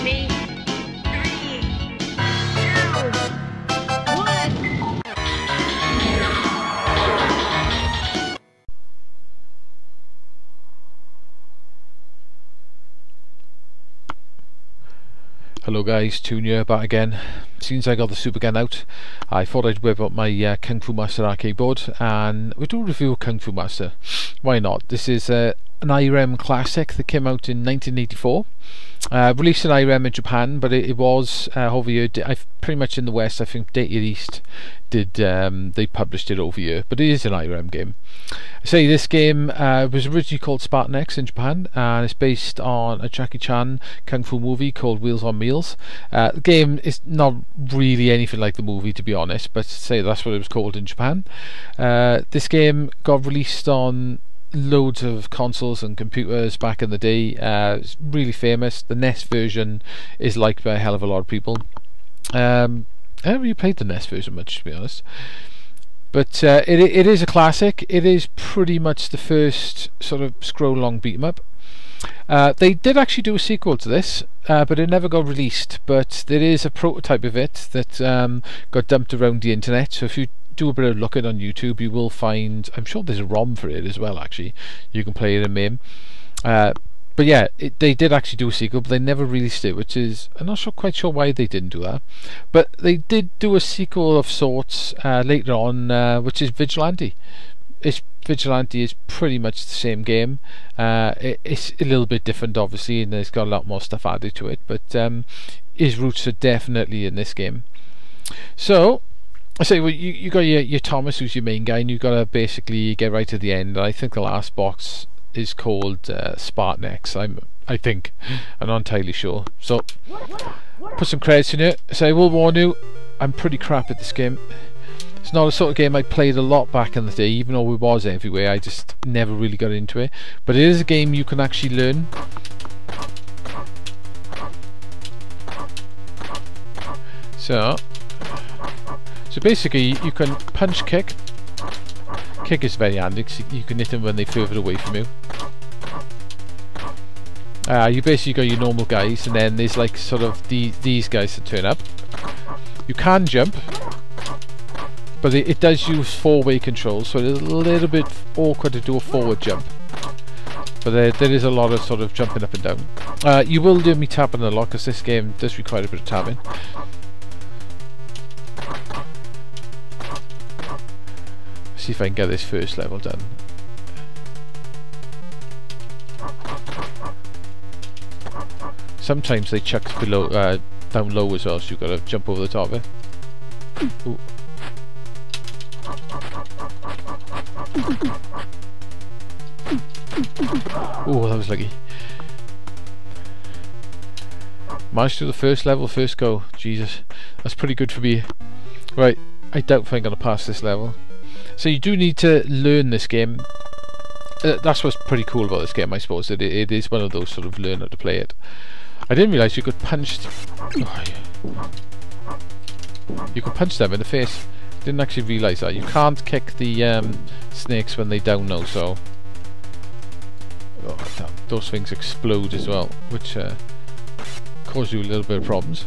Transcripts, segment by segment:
baby. 3, 2, 1. Hello guys, Toon here, back again. Since I got the super gun out, I thought I'd whip up my Kung Fu Master arcade board and we do a review of Kung Fu Master. Why not? This is an Irem classic that came out in 1984. Released in Irem in Japan, but it was over here. Pretty much in the West, I think Data East did. They published it over here, but it is an Irem game. I say this game was originally called Spartan X in Japan, and it's based on a Jackie Chan kung fu movie called Wheels on Meals. The game is not really anything like the movie, to be honest, but say that's what it was called in Japan. This game got released on loads of consoles and computers back in the day. It's really famous. The NES version is liked by a hell of a lot of people. I haven't really played the NES version much, to be honest, but it is a classic. It is pretty much the first sort of scroll long beat 'em up. They did actually do a sequel to this, but it never got released, but there is a prototype of it that got dumped around the internet, so if you do a bit of looking on YouTube, you will find, I'm sure there's a ROM for it as well, actually. You can play it in MAME. But yeah, they did actually do a sequel, but they never released it, which is, I'm not quite sure why they didn't do that. But they did do a sequel of sorts later on, which is Vigilante. Vigilante is pretty much the same game. It's a little bit different, obviously, and it's got a lot more stuff added to it, but his roots are definitely in this game. So I say, well, you got your Thomas, who's your main guy, and you've got to basically get right to the end. I think the last box is called Spartan X. I think. I'm not entirely sure. So put some credits in it. So I will warn you, I'm pretty crap at this game. It's not a sort of game I played a lot back in the day, even though it was everywhere. I just never really got into it. But it is a game you can actually learn. So basically you can punch, kick. Kick is very handy because you can hit them when they're further away from you. You basically got your normal guys, and then there's like sort of these guys that turn up. You can jump, but it does use four-way controls, so it's a little bit awkward to do a forward jump. But there is a lot of sort of jumping up and down. You will do me tapping a lot because this game does require a bit of tapping. See if I can get this first level done. Sometimes they chuck below, down low as well, so you've got to jump over the top of it. Ooh. Oh, that was lucky. Managed to do the first level, first go. Jesus, that's pretty good for me. Right, I doubt if I'm going to pass this level. So you do need to learn this game. That's what's pretty cool about this game, I suppose. It is one of those sort of learn how to play it. I didn't realise you could punch. You could punch them in the face. Didn't actually realise that. You can't kick the snakes when they down now. So damn, those things explode as well, which cause you a little bit of problems.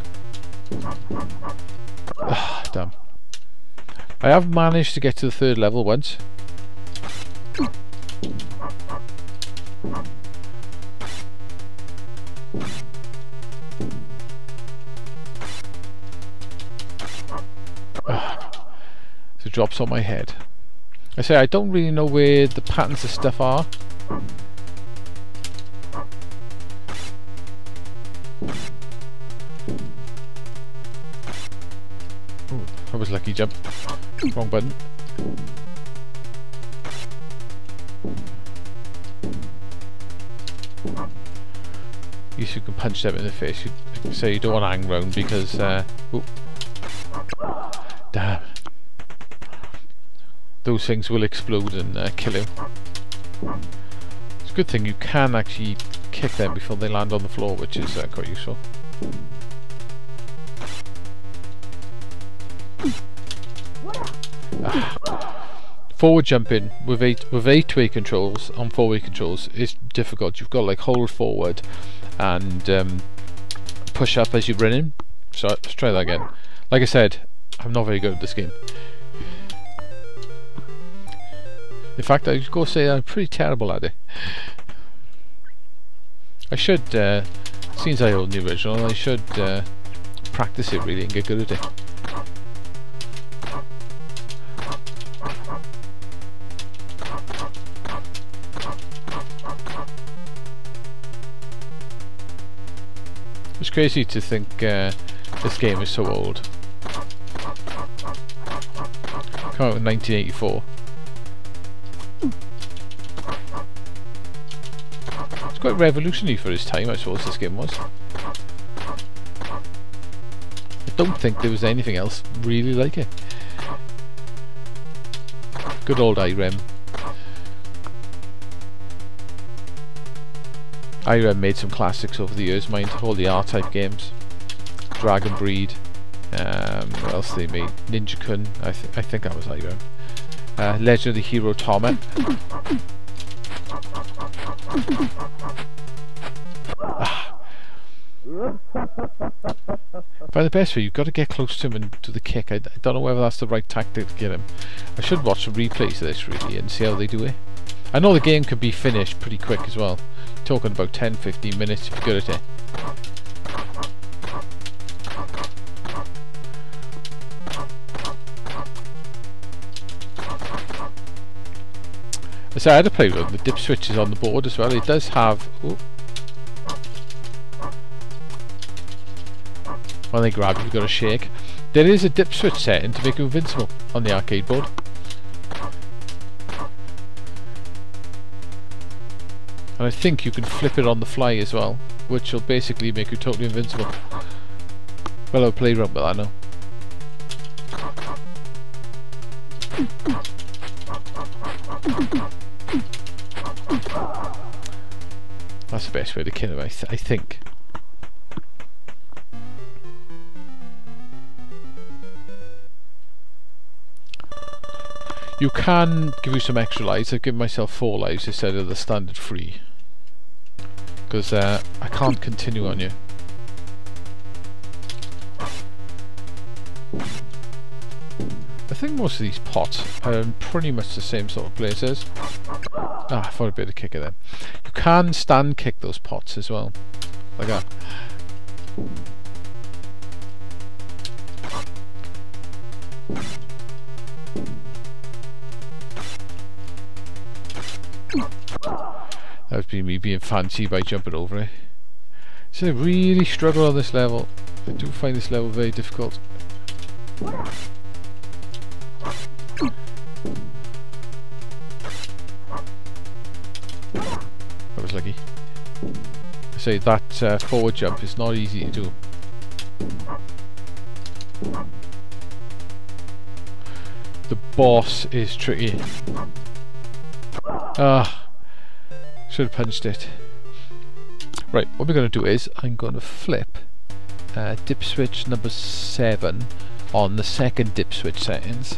Damn. I have managed to get to the third level once. So it drops on my head. I say I don't really know where the patterns of stuff are. Ooh, that was a lucky jump. Wrong button. You can punch them in the face. So you don't want to hang around because damn, those things will explode and kill you. It's a good thing you can actually kick them before they land on the floor, which is quite useful. Forward jumping with 8-way controls on 4-way controls is difficult. You've got to like hold forward and push up as you're running. So let's try that again. Like I said, I'm not very good at this game. In fact, I go say I'm pretty terrible at it. I should, since I own the original, I should practice it really and get good at it. It's crazy to think this game is so old. Came out in 1984. It's quite revolutionary for his time, I suppose, this game was. I don't think there was anything else really like it. Good old Irem. Irem made some classics over the years, mind, all the R-type games. Dragon Breed. What else they made? Ninja Kun. I think that was Irem. Legend of the Hero Tome. By the best way, you've got to get close to him and do the kick. I don't know whether that's the right tactic to get him. I should watch some replays of this really and see how they do it. I know the game can be finished pretty quick as well. You're talking about 10-15 minutes if you're good at it. So I had to play with the dip switches on the board as well. It does have... when they grab you, you've got to shake. There is a dip switch setting to make you invincible on the arcade board. And I think you can flip it on the fly as well, which will basically make you totally invincible. Well, I'll play around with that now. That's the best way to kill him, I think. You can give you some extra lives. I've given myself 4 lives instead of the standard 3. Because I can't continue on you. I think most of these pots are in pretty much the same sort of places. Ah, I thought I'd be able to kick it then. You can stand kick those pots as well. Like that. That would be me being fancy by jumping over it. So I really struggle on this level. I do find this level very difficult. That was lucky. I say that forward jump is not easy to do. The boss is tricky. Ah, should have punched it. Right, what we're going to do is I'm going to flip dip switch number 7 on the second dip switch settings.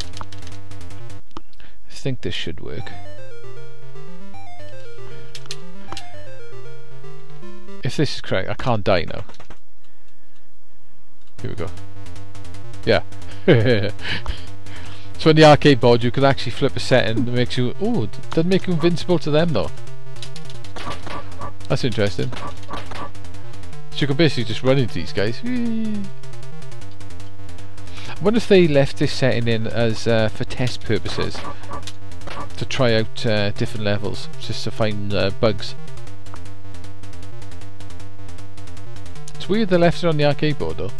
I think this should work. If this is correct, I can't die now. Here we go. Yeah. So on the arcade board you can actually flip a setting that makes you... oh, it doesn't make you invincible to them though. That's interesting. So you can basically just run into these guys. I wonder if they left this setting in as for test purposes, to try out different levels, just to find bugs. It's weird they left it on the arcade board though.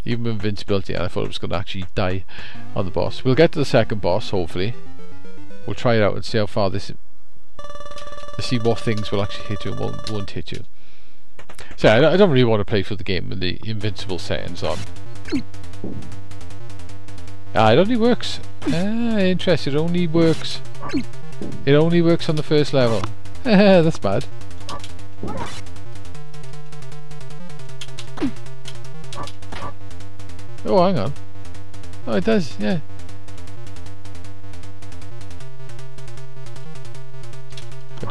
Even with invincibility, I thought I was going to actually die on the boss. We'll get to the second boss, hopefully. We'll try it out and see how far this... to see what things will actually hit you and won't hit you. So I don't really want to play through the game with the invincible settings on. Ah, it only works. Ah, interesting. It only works. It only works on the first level. That's bad. Oh, hang on. Oh, it does, yeah.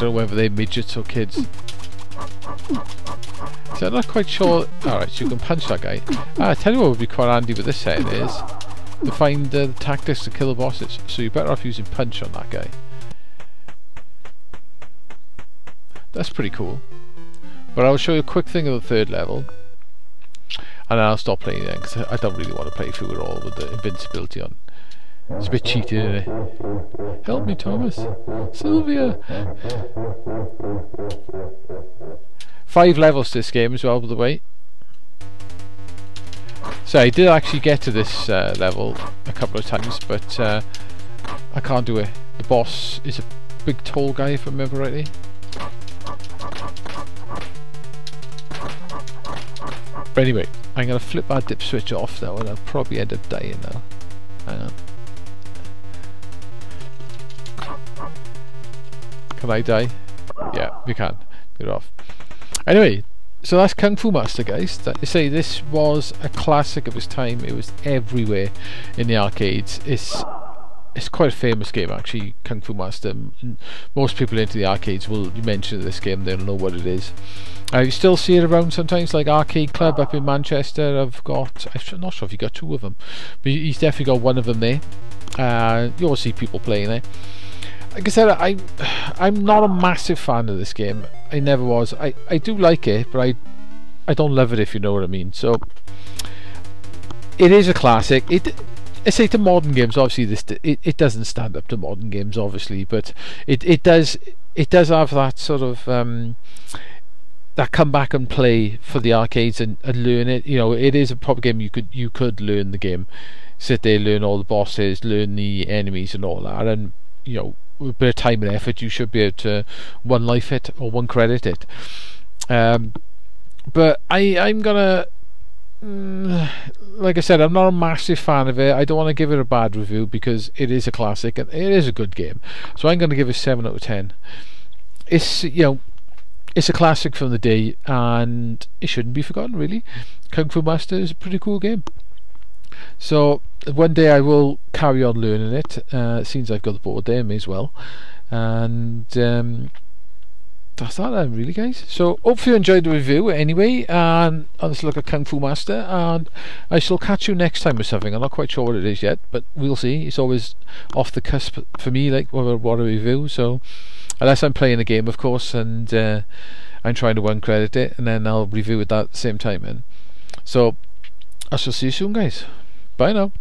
don't know whether they're midgets or kids. So I'm not quite sure. Alright, so you can punch that guy. I tell you what would be quite handy with this setting is to find the tactics to kill the bosses. So you're better off using punch on that guy. That's pretty cool. But I'll show you a quick thing of the third level. And then I'll stop playing then, because I don't really want to play through it all with the invincibility on. It's a bit cheaty, isn't it? Help me, Thomas. Sylvia. 5 levels to this game as well, by the way. So I did actually get to this level a couple of times, but I can't do it. The boss is a big tall guy, if I remember rightly. But anyway, I'm going to flip that dip switch off though, and I'll probably end up dying now. Hang on. Can I die? Yeah, we can. Get it off. Anyway, so that's Kung Fu Master, guys. You say this was a classic of its time. It was everywhere in the arcades. It's quite a famous game actually, Kung Fu Master. Most people into the arcades will mention this game, they'll know what it is. You still see it around sometimes, like Arcade Club up in Manchester. I'm not sure if you got 2 of them, but he's definitely got one of them there. You'll see people playing there. Like I said, I'm not a massive fan of this game. I never was. I do like it, but I don't love it, if you know what I mean. So it is a classic. I say to modern games, obviously it doesn't stand up to modern games, obviously, but it does have that sort of that come back and play for the arcades and learn it. You know, it is a proper game. You could learn the game, sit there, learn all the bosses, learn the enemies and all that, and you know, with a bit of time and effort, you should be able to one life it or one credit it. But I'm gonna. Like I said, I'm not a massive fan of it. I don't want to give it a bad review because it is a classic and it is a good game. So I'm going to give it 7 out of 10. It's, you know, it's a classic from the day and it shouldn't be forgotten, really. Kung Fu Master is a pretty cool game. So one day I will carry on learning it. Seems I've got the board there, may as well. And that's that then, really, guys. So hopefully you enjoyed the review anyway, and on this look at Kung Fu Master, and I shall catch you next time with something. I'm not quite sure what it is yet, but we'll see. It's always off the cusp for me, like what a review. So unless I'm playing a game, of course, and I'm trying to one credit it, and then I'll review it at the same time. And so I shall see you soon, guys. Bye now.